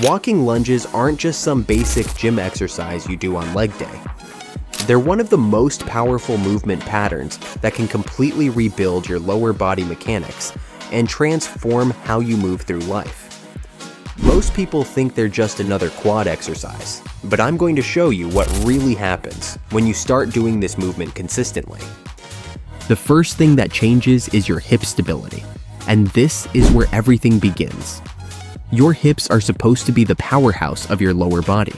Walking lunges aren't just some basic gym exercise you do on leg day. They're one of the most powerful movement patterns that can completely rebuild your lower body mechanics and transform how you move through life. Most people think they're just another quad exercise, but I'm going to show you what really happens when you start doing this movement consistently. The first thing that changes is your hip stability, and this is where everything begins. Your hips are supposed to be the powerhouse of your lower body,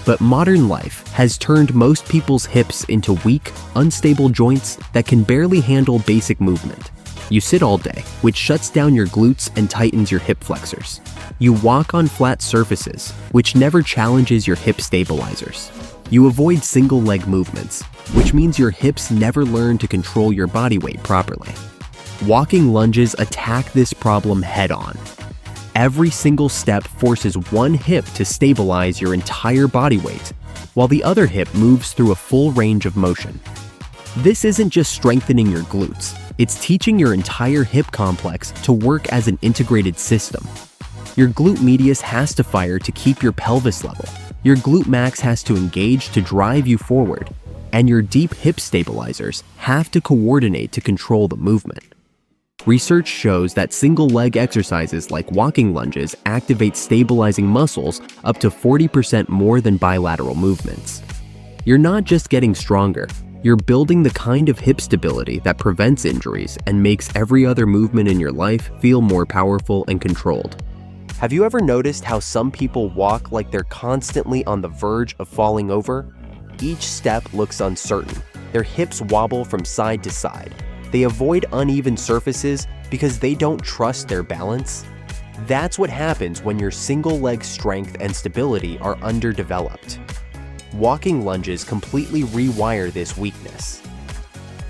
but modern life has turned most people's hips into weak, unstable joints that can barely handle basic movement. You sit all day, which shuts down your glutes and tightens your hip flexors. You walk on flat surfaces, which never challenges your hip stabilizers. You avoid single leg movements, which means your hips never learn to control your body weight properly. Walking lunges attack this problem head on. Every single step forces one hip to stabilize your entire body weight, while the other hip moves through a full range of motion. This isn't just strengthening your glutes, it's teaching your entire hip complex to work as an integrated system. Your glute medius has to fire to keep your pelvis level, your glute max has to engage to drive you forward, and your deep hip stabilizers have to coordinate to control the movement. Research shows that single-leg exercises like walking lunges activate stabilizing muscles up to 40% more than bilateral movements. You're not just getting stronger, you're building the kind of hip stability that prevents injuries and makes every other movement in your life feel more powerful and controlled. Have you ever noticed how some people walk like they're constantly on the verge of falling over? Each step looks uncertain. Their hips wobble from side to side. They avoid uneven surfaces because they don't trust their balance. That's what happens when your single leg strength and stability are underdeveloped. Walking lunges completely rewire this weakness.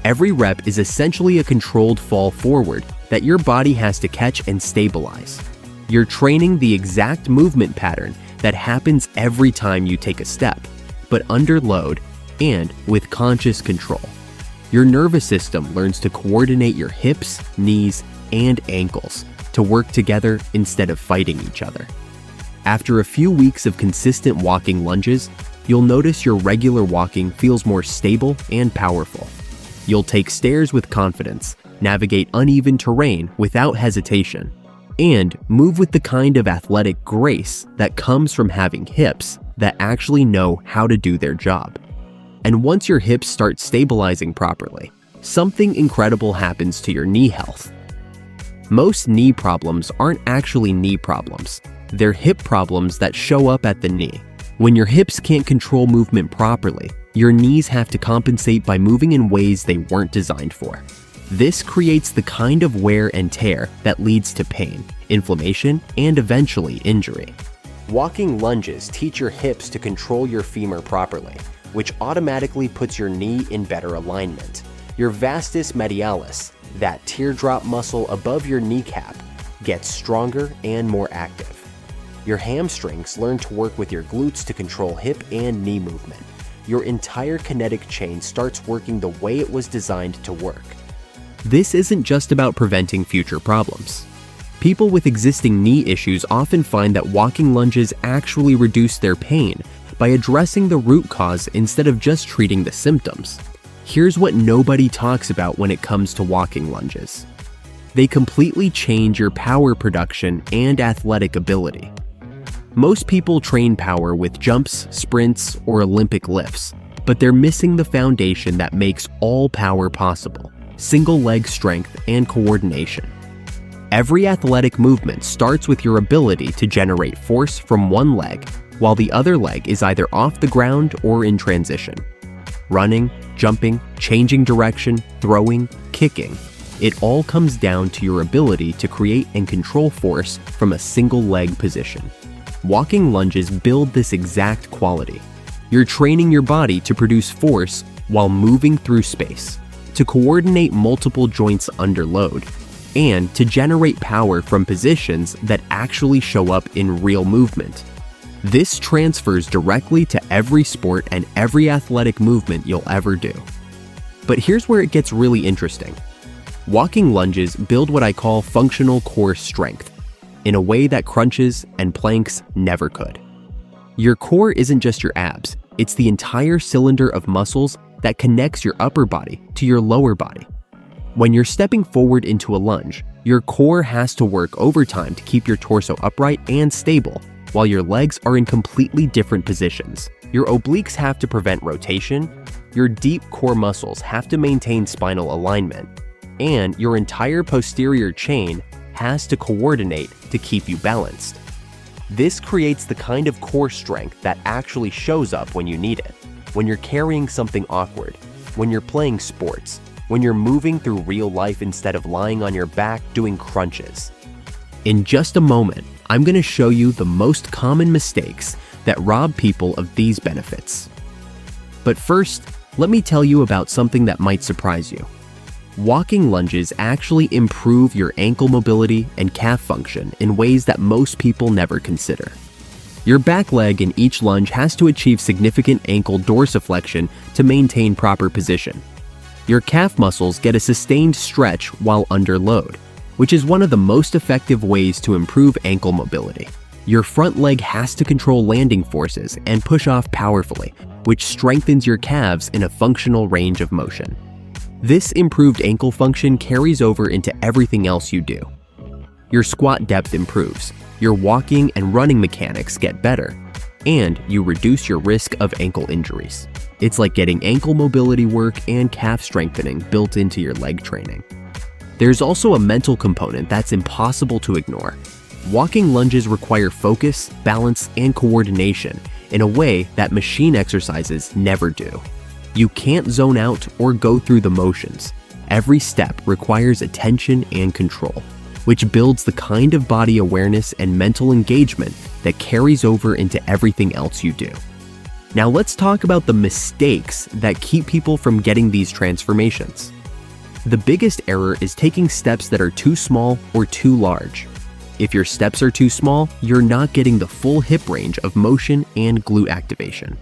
Every rep is essentially a controlled fall forward that your body has to catch and stabilize. You're training the exact movement pattern that happens every time you take a step, but under load and with conscious control. Your nervous system learns to coordinate your hips, knees, and ankles to work together instead of fighting each other. After a few weeks of consistent walking lunges, you'll notice your regular walking feels more stable and powerful. You'll take stairs with confidence, navigate uneven terrain without hesitation, and move with the kind of athletic grace that comes from having hips that actually know how to do their job. And once your hips start stabilizing properly, something incredible happens to your knee health. Most knee problems aren't actually knee problems. They're hip problems that show up at the knee. When your hips can't control movement properly, your knees have to compensate by moving in ways they weren't designed for. This creates the kind of wear and tear that leads to pain, inflammation, and eventually injury. Walking lunges teach your hips to control your femur properly, which automatically puts your knee in better alignment. Your vastus medialis, that teardrop muscle above your kneecap, gets stronger and more active. Your hamstrings learn to work with your glutes to control hip and knee movement. Your entire kinetic chain starts working the way it was designed to work. This isn't just about preventing future problems. People with existing knee issues often find that walking lunges actually reduce their pain by addressing the root cause instead of just treating the symptoms. Here's what nobody talks about when it comes to walking lunges. They completely change your power production and athletic ability. Most people train power with jumps, sprints, or Olympic lifts, but they're missing the foundation that makes all power possible: single leg strength and coordination. Every athletic movement starts with your ability to generate force from one leg while the other leg is either off the ground or in transition. Running, jumping, changing direction, throwing, kicking, it all comes down to your ability to create and control force from a single leg position. Walking lunges build this exact quality. You're training your body to produce force while moving through space, to coordinate multiple joints under load, and to generate power from positions that actually show up in real movement. This transfers directly to every sport and every athletic movement you'll ever do. But here's where it gets really interesting. Walking lunges build what I call functional core strength. in a way that crunches and planks never could. Your core isn't just your abs, it's the entire cylinder of muscles that connects your upper body to your lower body. When you're stepping forward into a lunge, your core has to work overtime to keep your torso upright and stable, while your legs are in completely different positions. Your obliques have to prevent rotation, your deep core muscles have to maintain spinal alignment, and your entire posterior chain has to coordinate to keep you balanced. This creates the kind of core strength that actually shows up when you need it, when you're carrying something awkward, when you're playing sports, when you're moving through real life instead of lying on your back doing crunches. In just a moment, I'm going to show you the most common mistakes that rob people of these benefits. But first, let me tell you about something that might surprise you. Walking lunges actually improve your ankle mobility and calf function in ways that most people never consider. Your back leg in each lunge has to achieve significant ankle dorsiflexion to maintain proper position. Your calf muscles get a sustained stretch while under load, which is one of the most effective ways to improve ankle mobility. Your front leg has to control landing forces and push off powerfully, which strengthens your calves in a functional range of motion. This improved ankle function carries over into everything else you do. Your squat depth improves, your walking and running mechanics get better, and you reduce your risk of ankle injuries. It's like getting ankle mobility work and calf strengthening built into your leg training. There's also a mental component that's impossible to ignore. Walking lunges require focus, balance, and coordination in a way that machine exercises never do. You can't zone out or go through the motions. Every step requires attention and control, which builds the kind of body awareness and mental engagement that carries over into everything else you do. Now let's talk about the mistakes that keep people from getting these transformations. The biggest error is taking steps that are too small or too large. If your steps are too small, you're not getting the full hip range of motion and glute activation.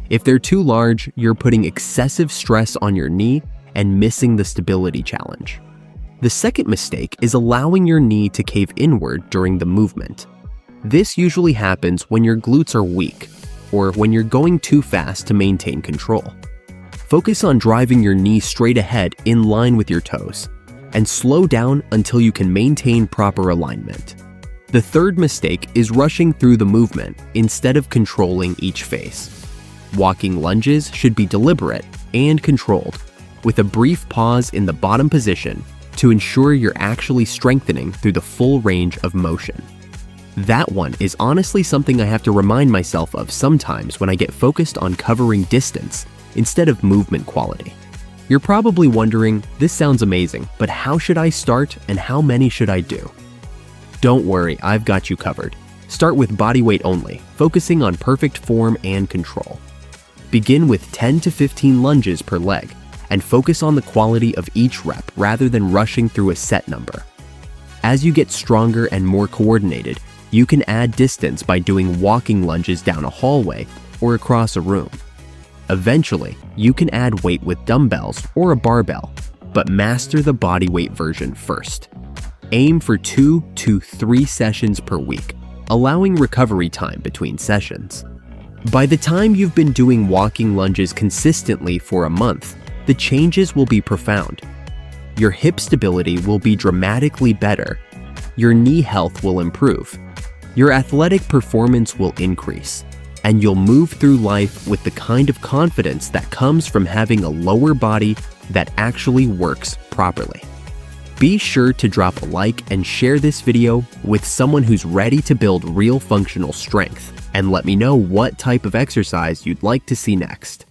If they're too large, you're putting excessive stress on your knee and missing the stability challenge. The second mistake is allowing your knee to cave inward during the movement. This usually happens when your glutes are weak or when you're going too fast to maintain control. Focus on driving your knee straight ahead in line with your toes, and slow down until you can maintain proper alignment. The third mistake is rushing through the movement instead of controlling each phase. Walking lunges should be deliberate and controlled, with a brief pause in the bottom position to ensure you're actually strengthening through the full range of motion. That one is honestly something I have to remind myself of sometimes when I get focused on covering distance instead of movement quality. You're probably wondering, this sounds amazing, but how should I start and how many should I do? Don't worry, I've got you covered. Start with body weight only, focusing on perfect form and control. Begin with 10 to 15 lunges per leg, and focus on the quality of each rep rather than rushing through a set number. As you get stronger and more coordinated, you can add distance by doing walking lunges down a hallway or across a room. Eventually, you can add weight with dumbbells or a barbell, but master the body weight version first. Aim for 2 to 3 sessions per week, allowing recovery time between sessions. By the time you've been doing walking lunges consistently for a month, the changes will be profound. Your hip stability will be dramatically better, your knee health will improve, your athletic performance will increase, and you'll move through life with the kind of confidence that comes from having a lower body that actually works properly. Be sure to drop a like and share this video with someone who's ready to build real functional strength, and let me know what type of exercise you'd like to see next.